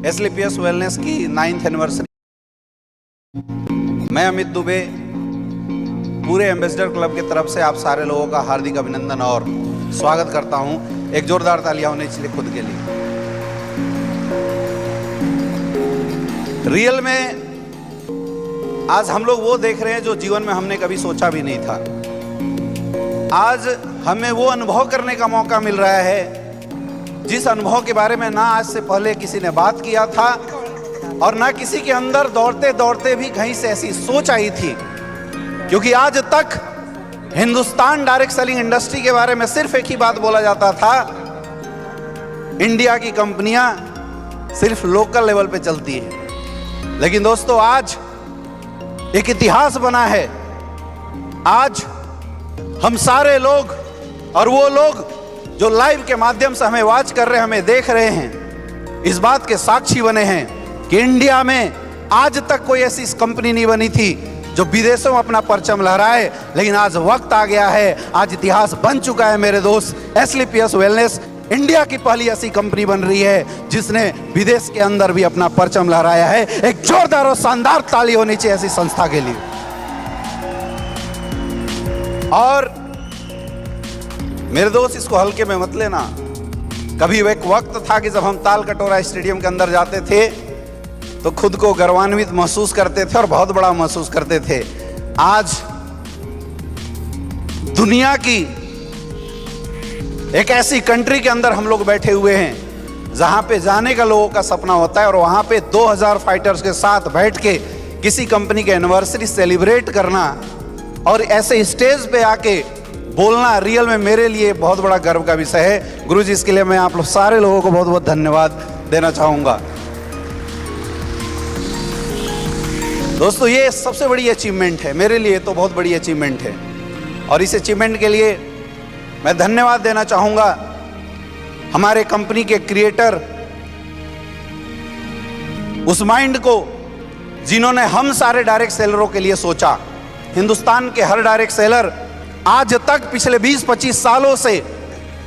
एसलीपीएस wellness की 9th anniversary. मैं अमित दुबे पूरे एम्बेसडर क्लब की तरफ से आप सारे लोगों का हार्दिक अभिनंदन और स्वागत करता हूं। एक जोरदार तालियां होनी चाहिए खुद के लिए। रियल में आज हम लोग वो देख रहे हैं जो जीवन में हमने कभी सोचा भी नहीं था। आज हमें वो अनुभव करने का मौका मिल रहा है जिस अनुभव के बारे में ना आज से पहले किसी ने बात किया था और ना किसी के अंदर दौड़ते दौड़ते भी कहीं से ऐसी सोच आई थी। क्योंकि आज तक हिंदुस्तान डायरेक्ट सेलिंग इंडस्ट्री के बारे में सिर्फ एक ही बात बोला जाता था, इंडिया की कंपनियां सिर्फ लोकल लेवल पे चलती है। लेकिन दोस्तों आज एक इतिहास बना है। आज हम सारे लोग और वो लोग जो लाइव के माध्यम से हमें वॉच कर रहे हैं, हमें देख रहे हैं, इस बात के साक्षी बने हैं कि इंडिया में आज तक कोई ऐसी कंपनी नहीं बनी थी जो विदेशों में अपना परचम लहराए। लेकिन आज वक्त आ गया है, आज इतिहास बन चुका है मेरे दोस्त। एसलीपीएस वेलनेस इंडिया की पहली ऐसी कंपनी बन रही है जिसने विदेश के अंदर भी अपना परचम लहराया है। एक जोरदार और शानदार ताली होनी चाहिए ऐसी संस्था के लिए। और मेरे दोस्त इसको हल्के में मत लेना। कभी एक वक्त था कि जब हम ताल कटोरा स्टेडियम के अंदर जाते थे तो खुद को गर्वान्वित महसूस करते थे और बहुत बड़ा महसूस करते थे। आज दुनिया की एक ऐसी कंट्री के अंदर हम लोग बैठे हुए हैं जहां पे जाने का लोगों का सपना होता है और वहां पे 2000 फाइटर्स के साथ बैठ के किसी कंपनी के एनिवर्सरी सेलिब्रेट करना और ऐसे स्टेज पे आके बोलना रियल में मेरे लिए बहुत बड़ा गर्व का विषय है। गुरुजी, इसके लिए मैं आप लोग सारे लोगों को बहुत बहुत धन्यवाद देना चाहूंगा। दोस्तों, ये सबसे बड़ी अचीवमेंट है मेरे लिए, तो बहुत बड़ी अचीवमेंट है और इस अचीवमेंट के लिए मैं धन्यवाद देना चाहूंगा हमारे कंपनी के क्रिएटर उस माइंड को जिन्होंने हम सारे डायरेक्ट सेलरों के लिए सोचा। हिंदुस्तान के हर डायरेक्ट सेलर आज तक पिछले 20-25 सालों से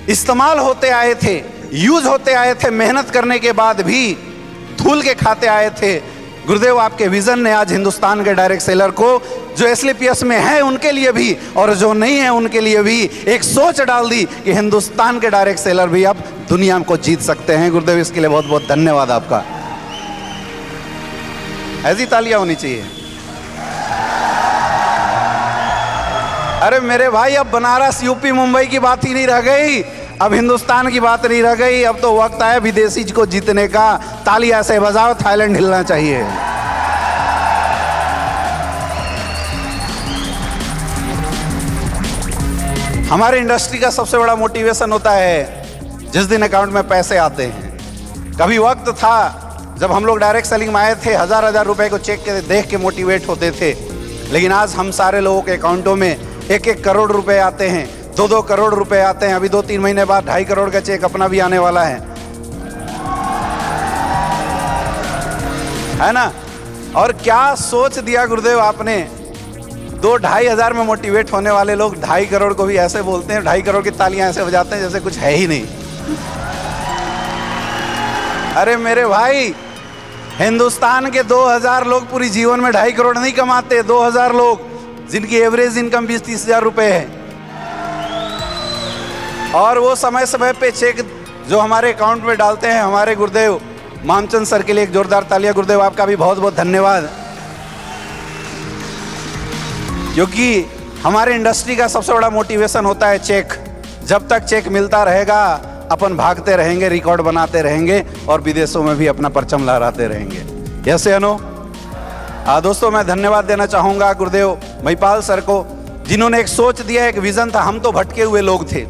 इस्तेमाल होते आए थे, यूज होते आए थे, मेहनत करने के बाद भी धूल के खाते आए थे। गुरुदेव, आपके विजन ने आज हिंदुस्तान के डायरेक्ट सेलर को जो एसलीपीएस में है उनके लिए भी और जो नहीं है उनके लिए भी एक सोच डाल दी कि हिंदुस्तान के डायरेक्ट सेलर भी अब दुनिया को जीत सकते हैं। गुरुदेव, इसके लिए बहुत बहुत धन्यवाद आपका। ऐसी तालियां होनी चाहिए। अरे मेरे भाई, अब बनारस, यूपी, मुंबई की बात ही नहीं रह गई, अब हिंदुस्तान की बात नहीं रह गई। अब तो वक्त आया विदेशी को जीतने का। ताली ऐसे बजाओ, थाईलैंड हिलना चाहिए। हमारे इंडस्ट्री का सबसे बड़ा मोटिवेशन होता है जिस दिन अकाउंट में पैसे आते हैं। कभी वक्त था जब हम लोग डायरेक्ट सेलिंग में आए थे, 1000-1000 रुपए को चेक के देख के मोटिवेट होते थे। लेकिन आज हम सारे लोगों के अकाउंटों में 1-1 करोड़ रुपए आते हैं, 2-2 करोड़ रुपए आते हैं। अभी 2-3 महीने बाद 2.5 करोड़ का चेक अपना भी आने वाला है ना। और क्या सोच दिया गुरुदेव आपने। 2-2.5 हज़ार में मोटिवेट होने वाले लोग 2.5 करोड़ को भी ऐसे बोलते हैं, 2.5 करोड़ की तालियां ऐसे बजाते हैं जैसे कुछ है ही नहीं। अरे मेरे भाई, हिंदुस्तान के 2000 लोग पूरी जीवन में 2.5 करोड़ नहीं कमाते। 2000 लोग जिनकी एवरेज इनकम 20-30 हज़ार रुपए है और वो समय समय पे चेक जो हमारे अकाउंट में डालते हैं हमारे गुरुदेव मामचंद सर के लिए एक जोरदार तालियां। गुरुदेव, आपका भी बहुत बहुत धन्यवाद। क्योंकि हमारे इंडस्ट्री का सबसे बड़ा मोटिवेशन होता है चेक। जब तक चेक मिलता रहेगा अपन भागते रहेंगे, रिकॉर्ड बनाते रहेंगे और विदेशों में भी अपना परचम लहराते रहेंगे। यस या नो? दोस्तों, मैं धन्यवाद देना चाहूँगा गुरुदेव महिपाल सर को, जिन्होंने एक सोच दिया, एक विजन था। हम तो भटके हुए लोग थे,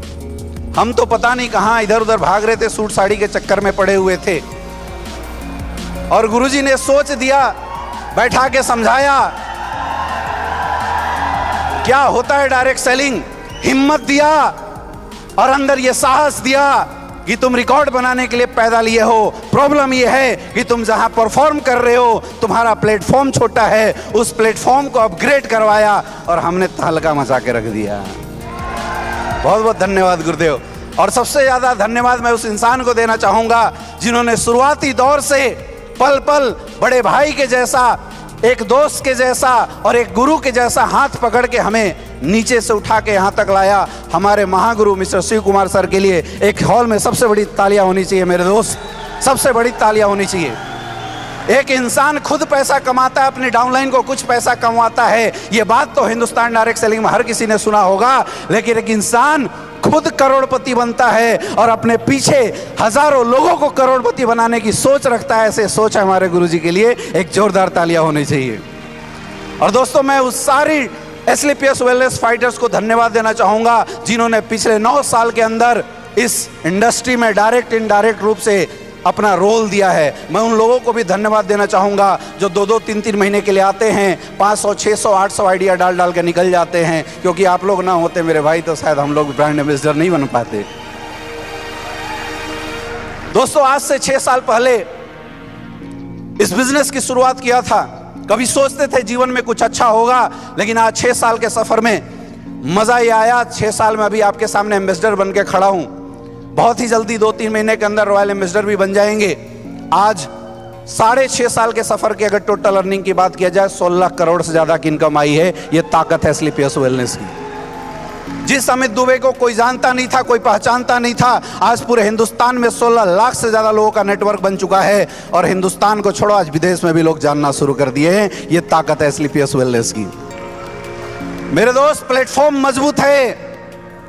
हम तो पता नहीं कहाँ इधर उधर भाग रहे थे, सूट साड़ी के चक्कर में पड़े हुए थे। और गुरुजी ने सोच दिया, बैठा के समझाया क्या होता है डायरेक्ट सेलिंग, हिम्मत दिया और अंदर ये साहस दिया कि तुम रिकॉर्ड बनाने के लिए पैदा लिए हो। प्रॉब्लम ये है कि तुम जहां परफॉर्म कर रहे हो तुम्हारा प्लेटफॉर्म छोटा है। उस प्लेटफॉर्म को अपग्रेड करवाया और हमने तहलका मचा के रख दिया। बहुत बहुत धन्यवाद गुरुदेव। और सबसे ज्यादा धन्यवाद मैं उस इंसान को देना चाहूंगा जिन्होंने शुरुआती दौर से पल पल बड़े भाई के जैसा, एक दोस्त के जैसा और एक गुरु के जैसा हाथ पकड़ के हमें नीचे से उठा के यहाँ तक लाया। हमारे महागुरु मिस्टर शिव कुमार सर के लिए एक हॉल में सबसे बड़ी तालियां होनी चाहिए मेरे दोस्त, सबसे बड़ी तालियां होनी चाहिए। एक इंसान खुद पैसा कमाता है, अपनी डाउनलाइन को कुछ पैसा कमाता है, ये बात तो हिंदुस्तान डायरेक्ट सेलिंग में हर किसी ने सुना होगा। लेकिन एक इंसान खुद करोड़पति बनता है और अपने पीछे हजारों लोगों को करोड़पति बनाने की सोच रखता है, ऐसे सोच है हमारे गुरुजी के लिए एक जोरदार तालियां होनी चाहिए। और दोस्तों, मैं उस सारी एसलीपीएस वेलनेस फाइटर्स को धन्यवाद देना चाहूंगा जिन्होंने पिछले 9 साल के अंदर इस इंडस्ट्री में डायरेक्ट इनडायरेक्ट रूप से अपना रोल दिया है। मैं उन लोगों को भी धन्यवाद देना चाहूँगा जो 2-2, 3-3 महीने के लिए आते हैं, 500, 600, 800 आइडिया डाल डाल के निकल जाते हैं, क्योंकि आप लोग ना होते मेरे भाई तो शायद हम लोग ब्रांड एम्बेसडर नहीं बन पाते। दोस्तों, आज से 6 साल पहले इस बिजनेस की शुरुआत किया था। कभी सोचते थे जीवन में कुछ अच्छा होगा, लेकिन आज 6 साल के सफर में मजा ये आया। 6 साल में अभी आपके सामने एम्बेसडर बन के खड़ा हूं। बहुत ही जल्दी 2-3 महीने के अंदर रॉयल एम्बेसडर भी बन जाएंगे। आज 6.5 साल के सफर की अगर टोटल अर्निंग की बात किया जाए, 16 करोड़ से ज्यादा की इनकम आई है। ये ताकत है एसलीपीएस वेलनेस की। जिस अमित दुबे को कोई जानता नहीं था, कोई पहचानता नहीं था, आज पूरे हिंदुस्तान में 16 लाख से ज्यादा लोगों का नेटवर्क बन चुका है। और हिंदुस्तान को छोड़ो, आज विदेश में भी लोग जानना शुरू कर दिए हैं। ये ताकत है एसलीपीएस वेलनेस की। मेरे दोस्त, प्लेटफॉर्म मजबूत है,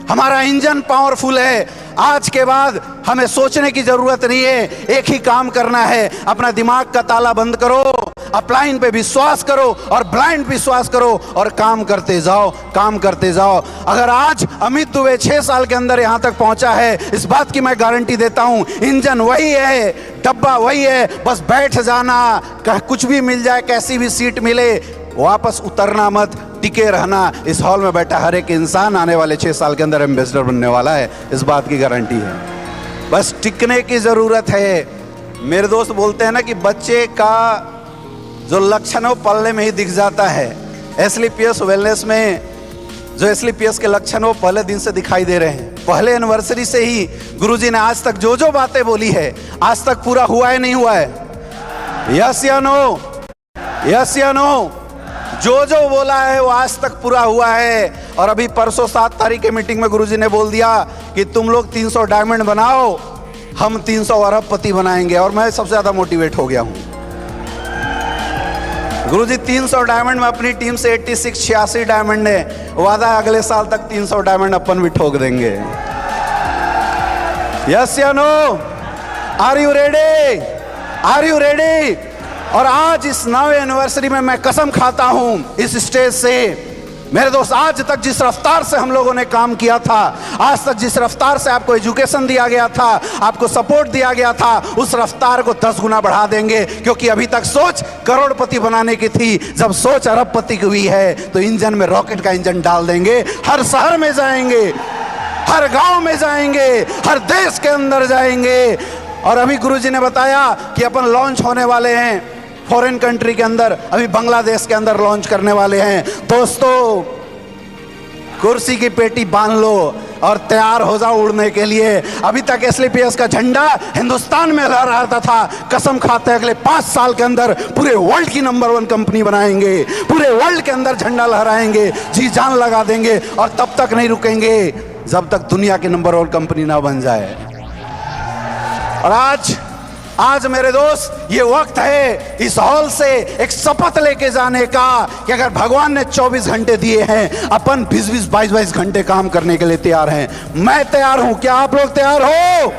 हमारा इंजन पावरफुल है। आज के बाद हमें सोचने की जरूरत नहीं है, एक ही काम करना है। अपना दिमाग का ताला बंद करो, अपलाइन पे विश्वास करो और ब्लाइंड विश्वास करो और काम करते जाओ, काम करते जाओ। अगर आज अमित दुबे 6 साल के अंदर यहां तक पहुंचा है, इस बात की मैं गारंटी देता हूं, इंजन वही है, डब्बा वही है, बस बैठ जाना, कुछ भी मिल जाए, कैसी भी सीट मिले, वापस उतरना मत, टिके रहना। इस हॉल में बैठा हर एक इंसान आने वाले 6 साल के अंदर एम्बेसडर बनने वाला है, इस बात की गारंटी है। बस टिकने की जरूरत है। मेरे दोस्त बोलते हैं ना कि बच्चे का जो लक्षण है वो पलने में ही दिख जाता है। एसलीपीएस वेलनेस में जो एसलीपीएस के लक्षण वो पहले दिन से दिखाई दे रहे हैं। पहले एनिवर्सरी से ही गुरुजी ने आज तक जो जो बातें बोली है, आज तक पूरा हुआ है नहीं हुआ है? यस या नो? यस या नो? जो जो बोला है वो आज तक पूरा हुआ है। और अभी परसों 7 तारीख के मीटिंग में गुरुजी ने बोल दिया कि तुम लोग 300 डायमंड बनाओ, हम 300 अरबपति बनाएंगे। और मैं सबसे ज्यादा मोटिवेट हो गया हूं। गुरुजी 300 डायमंड में अपनी टीम से 86 डायमंड है, वादा है अगले साल तक 300 डायमंड अपन भी ठोक देंगे। यस या no? Are you ready? Are you ready? और आज इस 9वीं एनिवर्सरी में मैं कसम खाता हूं इस स्टेज से, मेरे दोस्त, आज तक जिस रफ्तार से हम लोगों ने काम किया था, आज तक जिस रफ्तार से आपको एजुकेशन दिया गया था, आपको सपोर्ट दिया गया था, उस रफ्तार को 10 गुना बढ़ा देंगे। क्योंकि अभी तक सोच करोड़पति बनाने की थी, जब सोच अरबपति की हुई है तो इंजन में रॉकेट का इंजन डाल देंगे। हर शहर में जाएंगे, हर गांव में जाएंगे, हर देश के अंदर जाएंगे। और अभी गुरुजी ने बताया कि अपन लॉन्च होने वाले हैं फॉरेन कंट्री के अंदर, अभी बांग्लादेश के अंदर लॉन्च करने वाले हैं। दोस्तों, कुर्सी की पेटी बांध लो और तैयार हो जाओ उड़ने के लिए। अभी तक एसलीपीएस का झंडा हिंदुस्तान में लहराता था, कसम खाते हैं अगले 5 साल के अंदर पूरे वर्ल्ड की नंबर 1 कंपनी बनाएंगे, पूरे वर्ल्ड के अंदर झंडा लहराएंगे, जी जान लगा देंगे। और तब तक नहीं रुकेंगे जब तक दुनिया की नंबर 1 कंपनी ना बन जाए। और आज मेरे दोस्त, ये वक्त है इस हॉल से एक शपथ लेके जाने का कि अगर भगवान ने 24 घंटे दिए हैं, अपन 20-20, 22-22 घंटे काम करने के लिए तैयार हैं। मैं तैयार हूं, क्या आप लोग तैयार हो?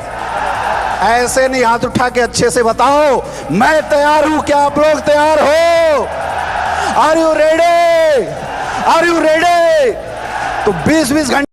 ऐसे नहीं, हाथ उठा के अच्छे से बताओ, मैं तैयार हूं, क्या आप लोग तैयार हो? Are you ready? Are you ready? तो 20-20 घंटे